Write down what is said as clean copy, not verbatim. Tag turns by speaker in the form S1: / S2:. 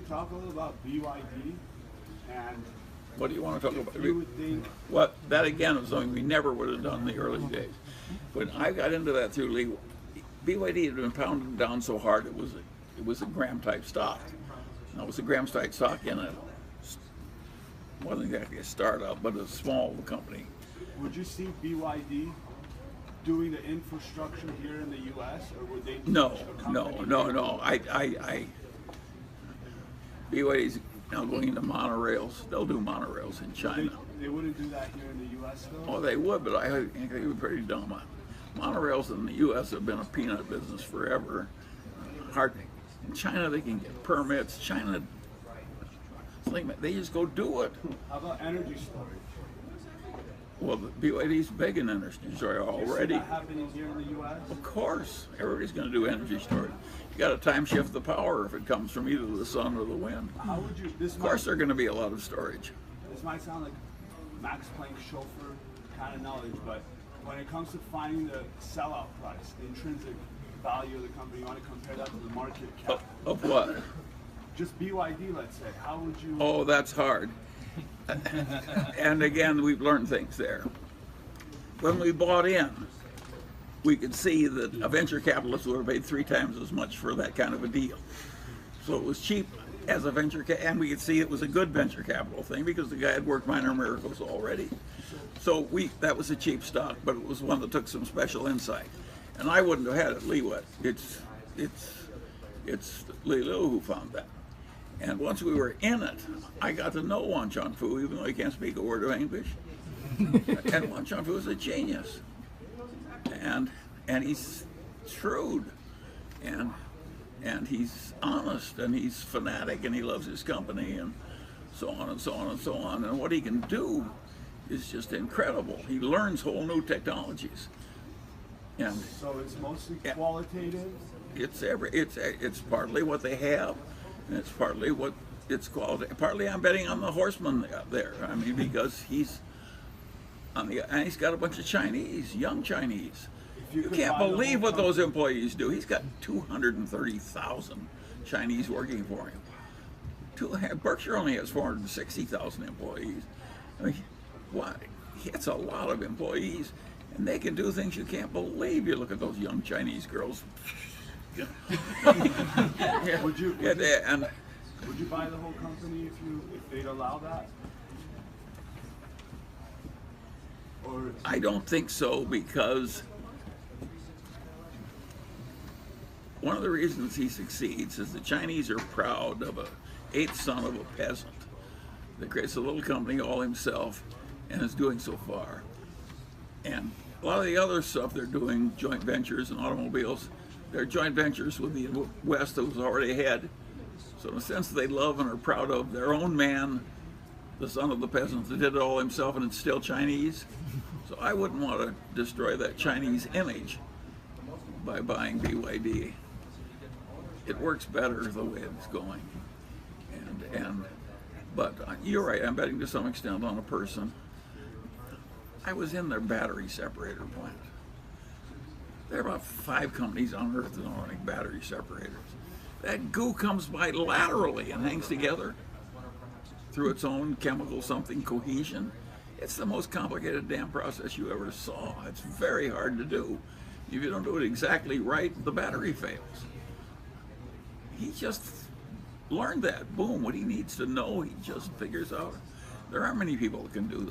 S1: talk a little about BYD and
S2: what do you want to talk about?
S1: you would think
S2: What that again was something we never would have done in the early days. When I got into that through Lee, BYD had been pounded down so hard it was a Graham type stock. Now it was a Graham type stock in it. Wasn't exactly a startup, but a small company.
S1: would you see BYD doing the infrastructure here in the U.S. or would they?
S2: No. BYD's now going into monorails. They'll do monorails in China.
S1: They wouldn't do that here in the U.S. though.
S2: Oh, they would, but I think they would be pretty dumb. Monorails in the U.S. have been a peanut business forever. Hard. In China, they can get permits. China, they just go do it.
S1: How about energy storage?
S2: Well, the BYD's big in energy storage already.
S1: Is that happening here in the U.S.?
S2: Of course, everybody's going to do energy storage. You got to time shift the power if it comes from either the sun or the wind.
S1: How would you?
S2: Of course, there's going to be a lot of storage.
S1: This might sound like Max Planck chauffeur kind of knowledge, but when it comes to finding the sellout price, the intrinsic value of the company, you want to compare that to the market cap.
S2: Of what?
S1: Just BYD, let's say. How would you?
S2: Oh, that's hard. And again, we've learned things there. When we bought in, we could see that a venture capitalist would have paid 3 times as much for that kind of a deal. So it was cheap as a venture and we could see it was a good venture capital thing because the guy had worked minor miracles already. So that was a cheap stock, but it was one that took some special insight. And I wouldn't have had it, Lee would. It's Lee Lu who found that. And once we were in it, I got to know Wang Chuanfu, even though he can't speak a word of English. And Wang Chuanfu is a genius. And he's shrewd. And he's honest, and he's fanatic, and he loves his company, and so on and so on and so on. And what he can do is just incredible. He learns whole new technologies. And
S1: so it's mostly qualitative.
S2: It's partly what they have, and it's partly what it's quality. Partly I'm betting on the horseman there. I mean, because he's and he's got a bunch of Chinese, young Chinese. You can't believe what those employees do. He's got 230,000 Chinese working for him. Berkshire only has 460,000 employees. I mean, what? It's a lot of employees, and they can do things you can't believe. You look at those young Chinese girls.
S1: Would you buy the whole company if they'd allow that? Or
S2: I don't think so, because one of the reasons he succeeds is the Chinese are proud of a 8th son of a peasant that creates a little company all himself and is doing so far. And a lot of the other stuff they're doing, joint ventures and automobiles, they're joint ventures with the West that was already ahead. So in a sense, they love and are proud of their own man, the son of the peasant that did it all himself, and it's still Chinese. So I wouldn't want to destroy that Chinese image by buying BYD. It works better the way it's going. But you're right, I'm betting to some extent on a person. I was in their battery separator plant. There are about 5 companies on Earth that don't make battery separators. That goo comes by laterally and hangs together through its own chemical something cohesion. It's the most complicated damn process you ever saw. It's very hard to do. If you don't do it exactly right, the battery fails. He just learned that. Boom, what he needs to know, he just figures out. There aren't many people that can do that.